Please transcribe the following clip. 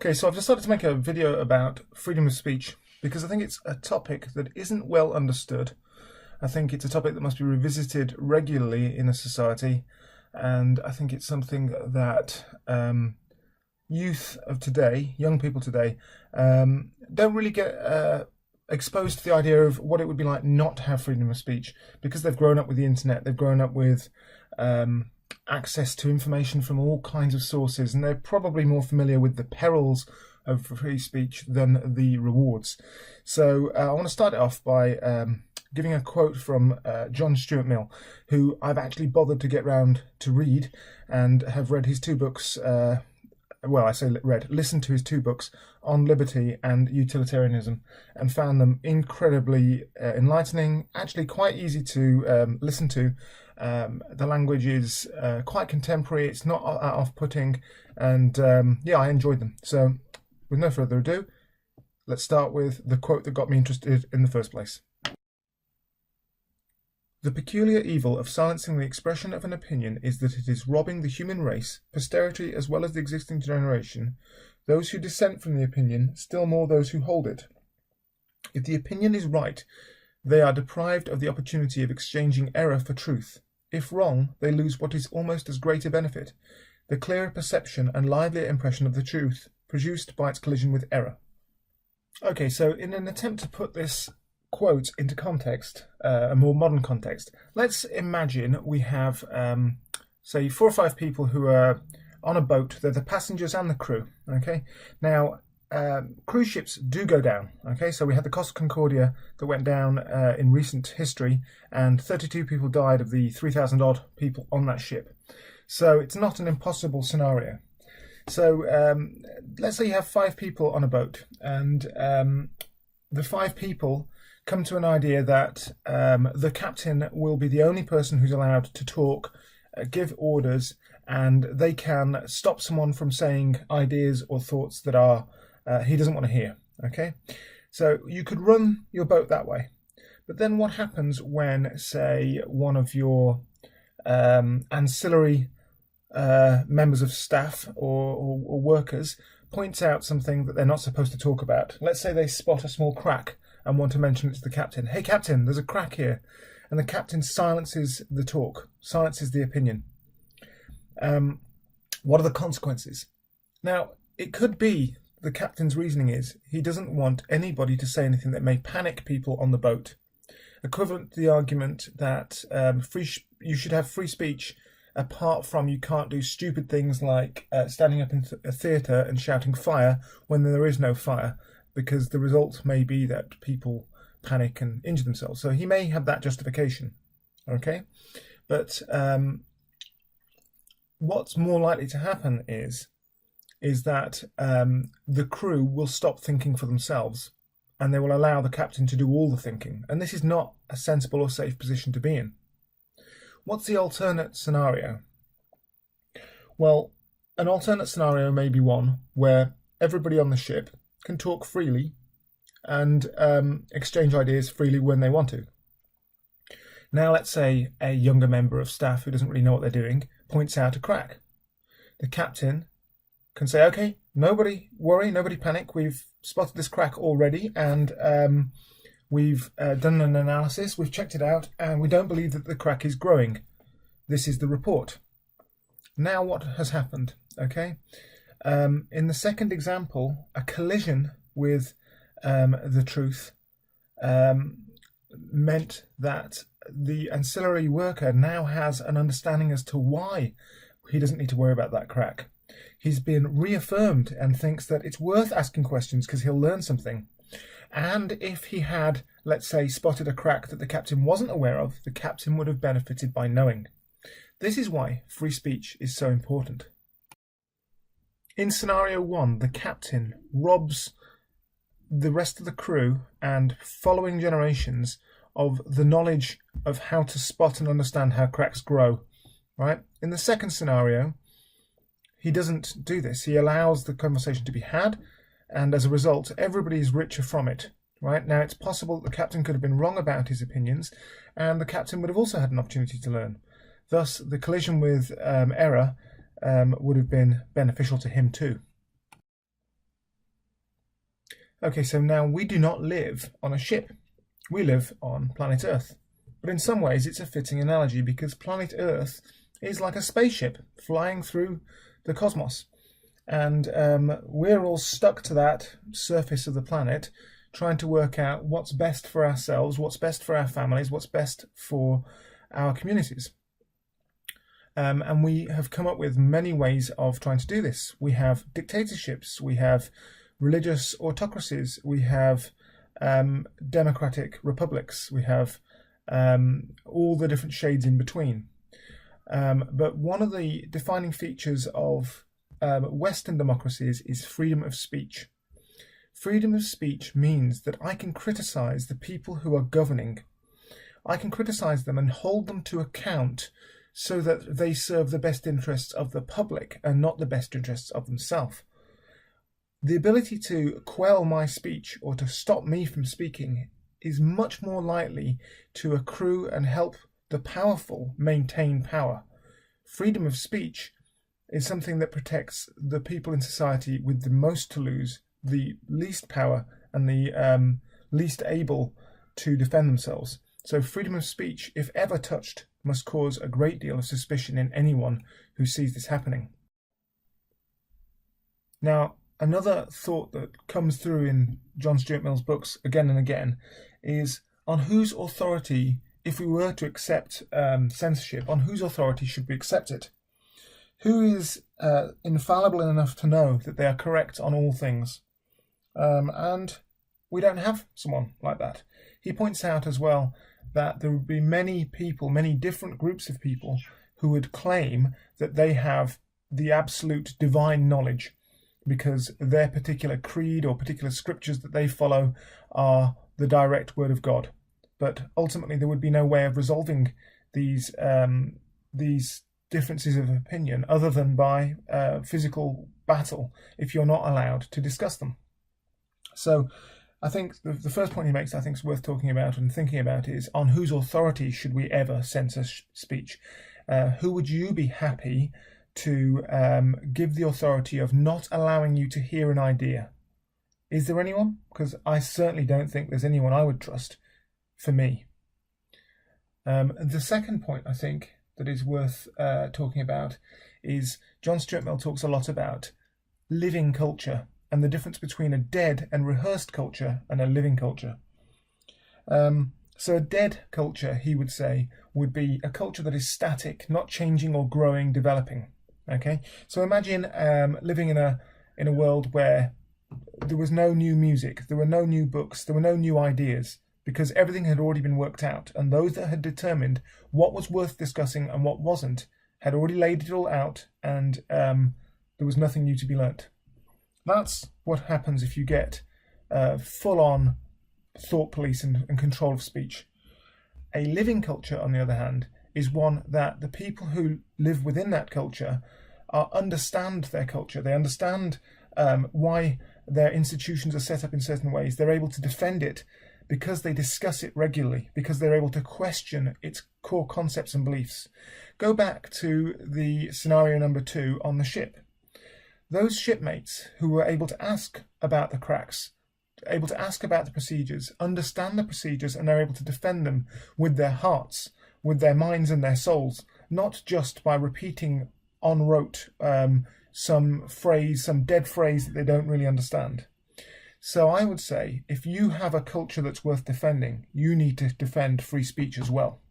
Okay, so I've decided to make a video about freedom of speech because I think it's a topic that isn't well understood. I think it's a topic that must be revisited regularly in a society, and I think it's something that youth of today, young people today, don't really get exposed to the idea of what it would be like not to have freedom of speech, because they've grown up with the internet, they've grown up with access to information from all kinds of sources, and they're probably more familiar with the perils of free speech than the rewards. So I want to start it off by giving a quote from John Stuart Mill, who I've actually bothered to get round to read, and have read his two books, well, I say read, listened to his two books on liberty and utilitarianism, and found them incredibly enlightening, actually quite easy to listen to. The language is quite contemporary, it's not off-putting, and yeah, I enjoyed them. So with no further ado, let's start with the quote that got me interested in the first place. The peculiar evil of silencing the expression of an opinion is that it is robbing the human race, posterity as well as the existing generation, those who dissent from the opinion, still more those who hold it. If the opinion is right, they are deprived of the opportunity of exchanging error for truth. If wrong, they lose what is almost as great a benefit, the clearer perception and livelier impression of the truth, produced by its collision with error. Okay, so in an attempt to put this quote into context, a more modern context, let's imagine we have, say, 4 or 5 people who are on a boat. They're the passengers and the crew. Okay, now cruise ships do go down. Okay, so we had the Costa Concordia that went down in recent history, and 32 people died of the 3,000 odd people on that ship. So it's not an impossible scenario. So let's say you have 5 people on a boat, and the 5 people come to an idea that the captain will be the only person who's allowed to talk, give orders, and they can stop someone from saying ideas or thoughts that are he doesn't want to hear. Okay, so you could run your boat that way. But then what happens when, say, one of your ancillary members of staff or workers points out something that they're not supposed to talk about? Let's say they spot a small crack and want to mention it to the captain. Hey captain, there's a crack here. And the captain silences the talk, silences the opinion. What are the consequences? Now, it could be the captain's reasoning is he doesn't want anybody to say anything that may panic people on the boat. Equivalent to the argument that you should have free speech, apart from you can't do stupid things like standing up in a theatre and shouting fire when there is no fire, because the result may be that people panic and injure themselves. So he may have that justification. Okay, but what's more likely to happen is that the crew will stop thinking for themselves, and they will allow the captain to do all the thinking. And this is not a sensible or safe position to be in. What's the alternate scenario? Well, an alternate scenario may be one where everybody on the ship can talk freely and exchange ideas freely when they want to. Now, let's say a younger member of staff who doesn't really know what they're doing points out a crack. The captain can say, okay, nobody worry, nobody panic, we've spotted this crack already, and we've done an analysis, we've checked it out, and we don't believe that the crack is growing. This is the report. Now what has happened? Okay, in the second example, a collision with the truth meant that the ancillary worker now has an understanding as to why he doesn't need to worry about that crack. He's been reaffirmed and thinks that it's worth asking questions because he'll learn something. And if he had, let's say, spotted a crack that the captain wasn't aware of, the captain would have benefited by knowing. This is why free speech is so important. In scenario 1, the captain robs the rest of the crew and following generations of the knowledge of how to spot and understand how cracks grow. Right? In the second scenario, he doesn't do this. He allows the conversation to be had, and as a result, everybody is richer from it. Right? Now, it's possible that the captain could have been wrong about his opinions, and the captain would have also had an opportunity to learn. Thus, the collision with error would have been beneficial to him too. Okay, so now we do not live on a ship. We live on planet Earth. But in some ways it's a fitting analogy because planet Earth is like a spaceship flying through the cosmos. And we're all stuck to that surface of the planet, trying to work out what's best for ourselves, what's best for our families, what's best for our communities. And we have come up with many ways of trying to do this. We have dictatorships, we have religious autocracies, we have democratic republics, we have all the different shades in between. But one of the defining features of Western democracies is freedom of speech. Freedom of speech means that I can criticize the people who are governing. I can criticize them and hold them to account so that they serve the best interests of the public and not the best interests of themselves. The ability to quell my speech or to stop me from speaking is much more likely to accrue and help the powerful maintain power. Freedom of speech is something that protects the people in society with the most to lose, the least power, and the least able to defend themselves. So freedom of speech, if ever touched, must cause a great deal of suspicion in anyone who sees this happening. Now, another thought that comes through in John Stuart Mill's books again and again is on whose authority, if we were to accept censorship, on whose authority should we accept it? Who is infallible enough to know that they are correct on all things? And we don't have someone like that. He points out as well that there would be many people, many different groups of people who would claim that they have the absolute divine knowledge because their particular creed or particular scriptures that they follow are the direct word of God. But ultimately there would be no way of resolving these differences of opinion other than by physical battle if you're not allowed to discuss them. So I think the first point he makes I think is worth talking about and thinking about is on whose authority should we ever censor speech? Who would you be happy to give the authority of not allowing you to hear an idea? Is there anyone? Because I certainly don't think there's anyone I would trust for me. The second point I think that is worth talking about is John Stuart Mill talks a lot about living culture and the difference between a dead and rehearsed culture and a living culture. So a dead culture, he would say, would be a culture that is static, not changing or growing, developing. Okay, so imagine living in a world where there was no new music, there were no new books, there were no new ideas, because everything had already been worked out, and those that had determined what was worth discussing and what wasn't had already laid it all out, and there was nothing new to be learnt. That's what happens if you get full-on thought police and control of speech. A living culture, on the other hand, is one that the people who live within that culture understand their culture. They understand why their institutions are set up in certain ways. They're able to defend it because they discuss it regularly, because they're able to question its core concepts and beliefs. Go back to the scenario number 2 on the ship. Those shipmates who were able to ask about the cracks, able to ask about the procedures, understand the procedures, and are able to defend them with their hearts, with their minds and their souls, not just by repeating en rote some phrase, some dead phrase that they don't really understand. So I would say, if you have a culture that's worth defending, you need to defend free speech as well.